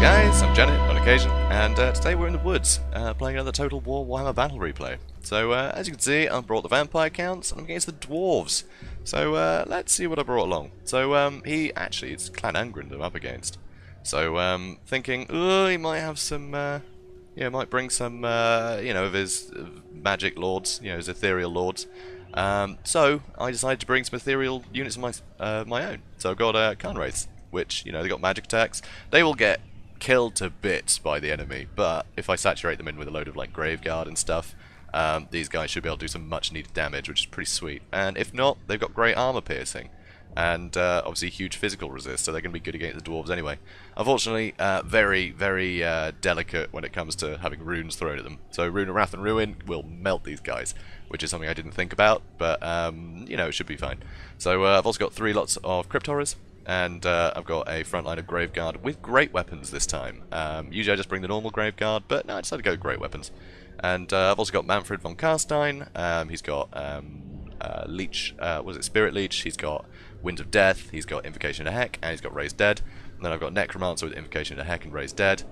guys, I'm Janet on occasion, and today we're in the woods, playing another Total War Warhammer Battle Replay. So, as you can see, I've brought the vampire counts, and I'm against the dwarves. So, let's see what I brought along. So, it's Clan Angrund I'm up against. So, thinking, oh, he might have some, might bring some, of his magic lords, his ethereal lords. So, I decided to bring some ethereal units of my own. So, I've got Khan Wraiths, which, they got magic attacks. They will get killed to bits by the enemy, but if I saturate them in with a load of like Graveguard and stuff, these guys should be able to do some much needed damage, which is pretty sweet. And if not, they've got great armor piercing and obviously huge physical resist, so they're going to be good against the dwarves anyway. Unfortunately, very delicate when it comes to having runes thrown at them. So Rune of Wrath and Ruin will melt these guys, which is something I didn't think about, but it should be fine. So I've also got 3 lots of Crypt Horrors. And I've got a front line of Graveguard with great weapons this time. Usually I just bring the normal Graveguard, but no, I decided to go with great weapons. And I've also got Manfred von Carstein. He's got Leech, Spirit Leech. He's got Wind of Death. He's got Invocation of Heck, and he's got Raised Dead. And then I've got Necromancer with Invocation of Heck and Raised Dead.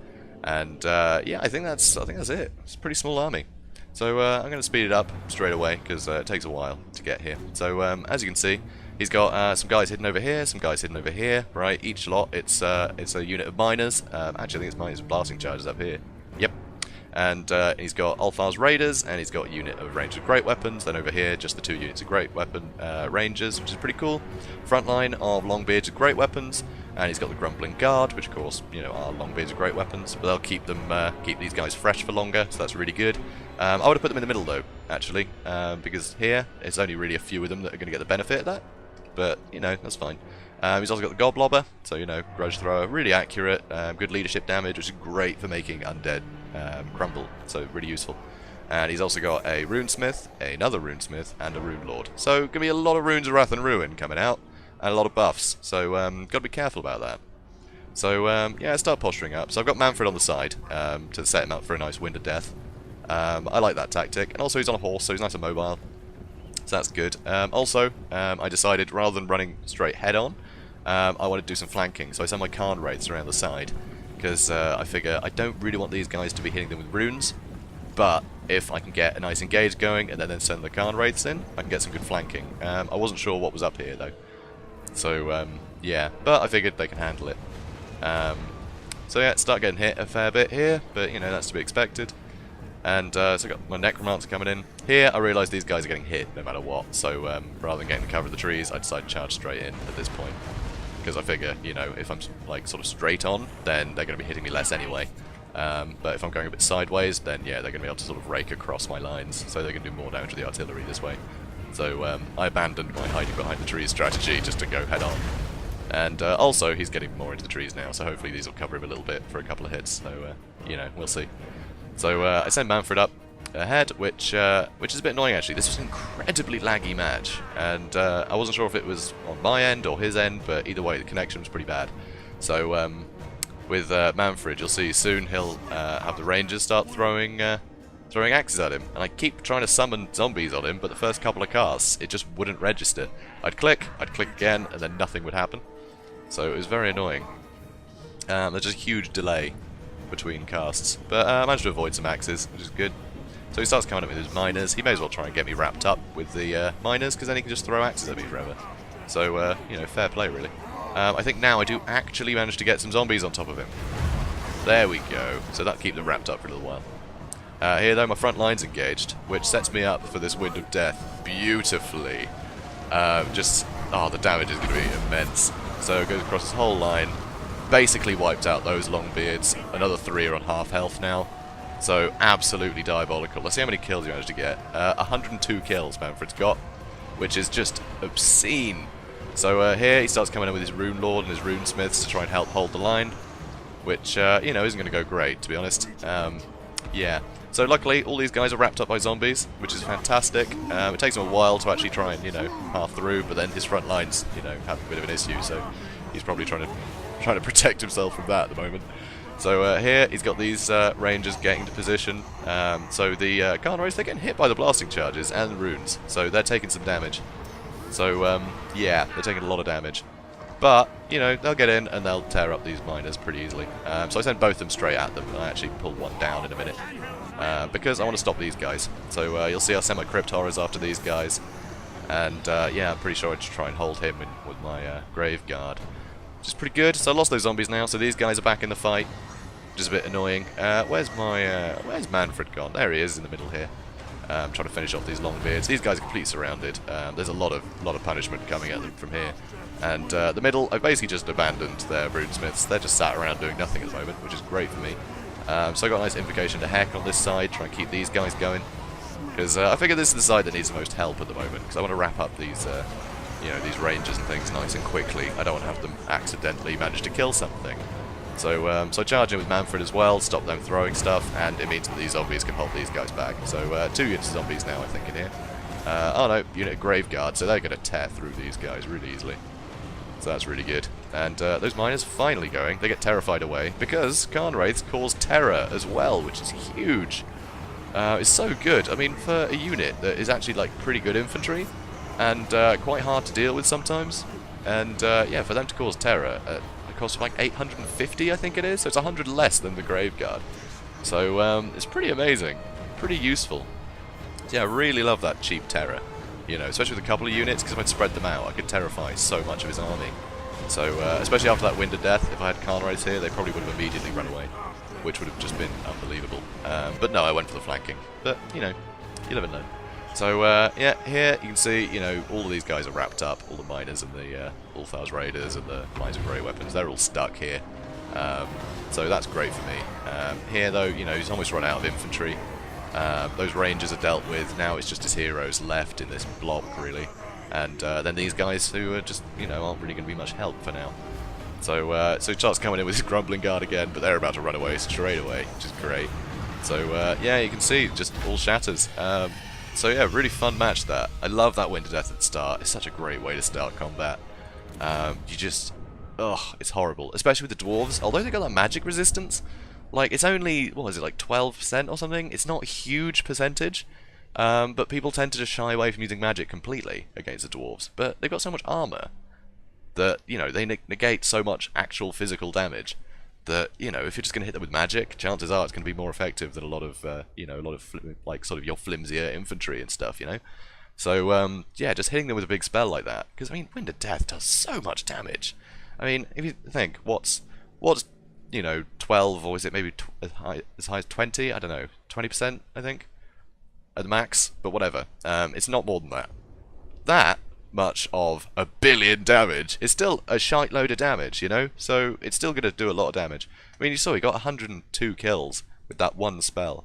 And yeah, I think that's it. It's a pretty small army. So I'm going to speed it up straight away because it takes a while to get here. So as you can see, he's got some guys hidden over here, some guys hidden over here, right? Each lot, it's a unit of miners. Actually, I think it's miners with blasting charges up here. Yep. And he's got Ulfar's Raiders, and he's got a unit of Rangers with great weapons. Then over here, just the 2 units of great weapon Rangers, which is pretty cool. Front line of Longbeards with great weapons, and he's got the Grumbling Guard, which of course, are Longbeards with great weapons. But they'll keep these guys fresh for longer, so that's really good. I would have put them in the middle though, actually, because here it's only really a few of them that are going to get the benefit of that. But, that's fine. He's also got the Godblobber, so, Grudge Thrower, really accurate, good leadership damage, which is great for making undead crumble, so really useful. And he's also got a Runesmith, another Runesmith, and a Rune Lord. So, going to be a lot of Runes of Wrath and Ruin coming out, and a lot of buffs, so got to be careful about that. So, yeah, start posturing up. So I've got Manfred on the side to set him up for a nice Wind of Death. I like that tactic, and also he's on a horse, so he's nice and mobile. So that's good. Also, I decided rather than running straight head on, I want to do some flanking. So I sent my Khan Wraiths around the side because I figure I don't really want these guys to be hitting them with runes. But if I can get a nice engage going and then send the Khan Wraiths in, I can get some good flanking. I wasn't sure what was up here though. So yeah, but I figured they can handle it. So yeah, start getting hit a fair bit here, but that's to be expected. And so I've got my Necromancer coming in. Here, I realise these guys are getting hit no matter what, so rather than getting the cover of the trees, I decide to charge straight in at this point. Because I figure, if I'm like sort of straight on, then they're going to be hitting me less anyway. But if I'm going a bit sideways, then yeah, they're going to be able to sort of rake across my lines, so they're going to do more damage to the artillery this way. So I abandoned my hiding behind the trees strategy just to go head on. And also, he's getting more into the trees now, so hopefully these will cover him a little bit for a couple of hits, so we'll see. So I send Manfred up ahead, which is a bit annoying actually. This was an incredibly laggy match, and I wasn't sure if it was on my end or his end, but either way the connection was pretty bad. So with Manfred, you'll see soon he'll have the Rangers start throwing axes at him, and I keep trying to summon zombies on him, but the first couple of casts it just wouldn't register. I'd click again, and then nothing would happen. So it was very annoying. There's just a huge delay between casts, but I managed to avoid some axes, which is good. So he starts coming at me with his miners. He may as well try and get me wrapped up with the miners, because then he can just throw axes at me forever. So, fair play, really. I think now I do actually manage to get some zombies on top of him. There we go. So that'll keep them wrapped up for a little while. Here, though, my front line's engaged, which sets me up for this Wind of Death beautifully. The damage is going to be immense. So it goes across this whole line. Basically wiped out those Longbeards. Another 3 are on half health now. So absolutely diabolical. Let's see how many kills you managed to get. 102 kills Manfred's got, which is just obscene. So here he starts coming in with his Rune Lord and his Runesmiths to try and help hold the line, which isn't going to go great, to be honest. Yeah. So luckily all these guys are wrapped up by zombies, which is fantastic. It takes him a while to actually try and path through, but then his front lines have a bit of an issue, so he's probably trying to protect himself from that at the moment. So here he's got these Rangers getting into position. So the Khan Wraiths, they're getting hit by the blasting charges and the runes, so they're taking some damage. So yeah, they're taking a lot of damage. But, you know, they'll get in and they'll tear up these miners pretty easily. So I send both of them straight at them, and I actually pull one down in a minute. Because I want to stop these guys. So you'll see I send my Crypt Horrors after these guys. And yeah, I'm pretty sure I just try and hold him with my Grave Guard. Which is pretty good. So I lost those zombies now, so these guys are back in the fight. Which is a bit annoying. Where's Manfred gone? There he is in the middle here. Trying to finish off these Longbeards. These guys are completely surrounded. There's a lot of punishment coming at them from here. And the middle, I've basically just abandoned their Runesmiths. They're just sat around doing nothing at the moment, which is great for me. So I got a nice Invocation to Heck on this side, try and keep these guys going. Because I figure this is the side that needs the most help at the moment. Because I want to wrap up these, you know, these ranges and things nice and quickly. I don't want to have them accidentally manage to kill something. So, so I charge in with Manfred as well, stop them throwing stuff, and it means that these zombies can hold these guys back. So 2 units of zombies now, I think, in here. Oh no, unit of Grave Guard, so they're going to tear through these guys really easily. So that's really good. And those miners are finally going. They get terrified away, because Khan Wraiths cause terror as well, which is huge. It's so good. I mean, for a unit that is actually like pretty good infantry, and quite hard to deal with sometimes, and yeah, for them to cause terror at a cost of like 850, I think it is, so it's 100 less than the Grave Guard. So it's pretty amazing, pretty useful. So, yeah, I really love that cheap terror, you know, especially with a couple of units, because if I'd spread them out, I could terrify so much of his army. So, especially after that Wind of Death, if I had Khan Wraiths here, they probably would have immediately run away, which would have just been unbelievable. But no, I went for the flanking. But, you know, you never know. So, yeah, here you can see, you know, all of these guys are wrapped up. All the miners and the Ulthar's Raiders and the Mines of Grey Weapons, they're all stuck here. So that's great for me. Here, though, you know, he's almost run out of infantry. Those Rangers are dealt with. Now it's just his heroes left in this block, really. And then these guys who are just, you know, aren't really going to be much help for now. So, so he starts coming in with his Grumbling Guard again, but they're about to run away straight away, which is great. So, yeah, you can see, just all shatters. So yeah, really fun match that. I love that Wind of Death at the start. It's such a great way to start combat. You just... ugh, it's horrible. Especially with the Dwarves. Although they got that magic resistance, like, it's only, what is it, like 12% or something? It's not a huge percentage. But people tend to just shy away from using magic completely against the Dwarves. But they've got so much armor that, you know, they negate so much actual physical damage that, you know, if you're just going to hit them with magic, chances are it's going to be more effective than a lot of, you know, like, sort of your flimsier infantry and stuff, you know? So, yeah, just hitting them with a big spell like that. Because, I mean, Wind of Death does so much damage. I mean, if you think, what's you know, 12, or is it maybe as high as 20? I don't know, 20%, I think? At the max, but whatever. It's not more than that. That much of 1 billion damage is still a shite load of damage, you know? So it's still going to do a lot of damage. I mean, you saw he got 102 kills with that one spell.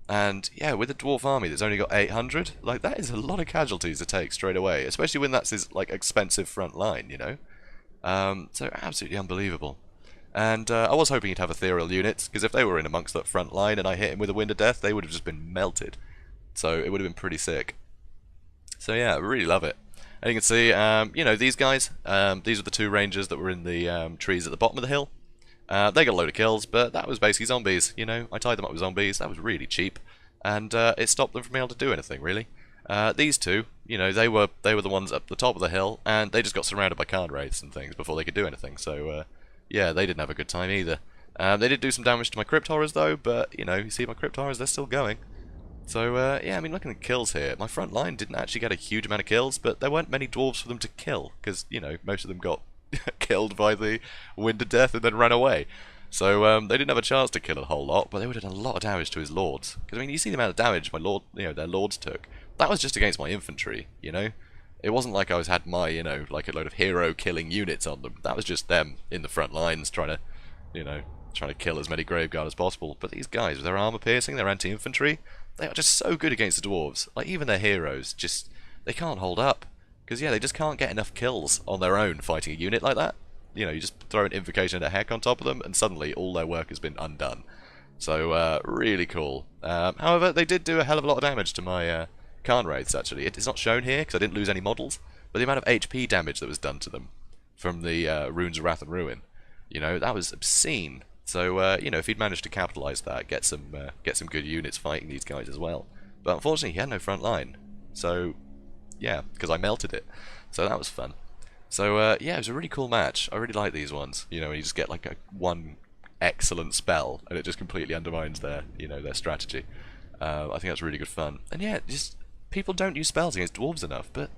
And yeah, with a dwarf army that's only got 800, like, that is a lot of casualties to take straight away, especially when that's his, like, expensive front line, you know? So absolutely unbelievable. And I was hoping he'd have ethereal units, because if they were in amongst that front line and I hit him with a Wind of Death, they would have just been melted. So it would have been pretty sick. So yeah, I really love it. And you can see, you know, these guys, these are the 2 rangers that were in the trees at the bottom of the hill. They got a load of kills, but that was basically zombies, you know. I tied them up with zombies, that was really cheap. And it stopped them from being able to do anything, really. These 2, you know, they were the ones up the top of the hill, and they just got surrounded by Khan Wraiths and things before they could do anything. So, yeah, they didn't have a good time either. They did do some damage to my Crypt Horrors, though, but, you know, you see my Crypt Horrors, they're still going. So, yeah, I mean, looking at kills here, my front line didn't actually get a huge amount of kills, but there weren't many dwarves for them to kill, because, you know, most of them got killed by the Wind of Death and then ran away. So, they didn't have a chance to kill a whole lot, but they would have done a lot of damage to his lords. Because, I mean, you see the amount of damage my lord, you know, their lords took. That was just against my infantry, you know? It wasn't like I had my, you know, like a load of hero-killing units on them. That was just them in the front lines trying to, you know, trying to kill as many Graveguard as possible. But these guys, with their armor-piercing, their anti-infantry, they are just so good against the dwarves. Like, even their heroes, just, they can't hold up. Because, yeah, they just can't get enough kills on their own fighting a unit like that. You know, you just throw an Invocation and a Heck on top of them, and suddenly all their work has been undone. So, really cool. However, they did do a hell of a lot of damage to my Khan Wraiths, actually. It's not shown here, because I didn't lose any models, but the amount of HP damage that was done to them from the Runes of Wrath and Ruin, you know, that was obscene. So, you know, if he'd managed to capitalise that, get some good units fighting these guys as well. But unfortunately, he had no front line. So, yeah, because I melted it. So that was fun. So yeah, it was a really cool match. I really like these ones. You know, you just get like one excellent spell, and it just completely undermines their, their strategy. I think that's really good fun. And yeah, just people don't use spells against dwarves enough, but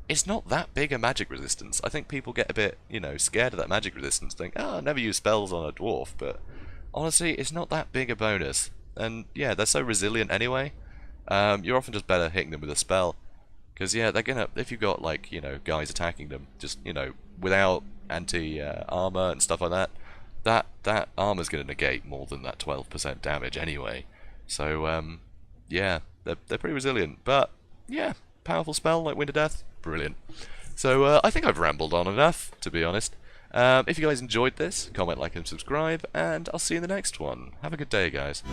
it's not that big a magic resistance. I think people get a bit, scared of that magic resistance, think, oh, I never use spells on a dwarf, but honestly, it's not that big a bonus. And yeah, they're so resilient anyway. You're often just better hitting them with a spell. Because yeah, they're gonna, if you've got like, guys attacking them, just, without anti-armor and stuff like that armor's gonna negate more than that 12% damage anyway. So, yeah, they're pretty resilient. But, yeah, powerful spell like Wind of Death, brilliant. So, I think I've rambled on enough, to be honest. If you guys enjoyed this, comment, like, and subscribe, and I'll see you in the next one. Have a good day, guys.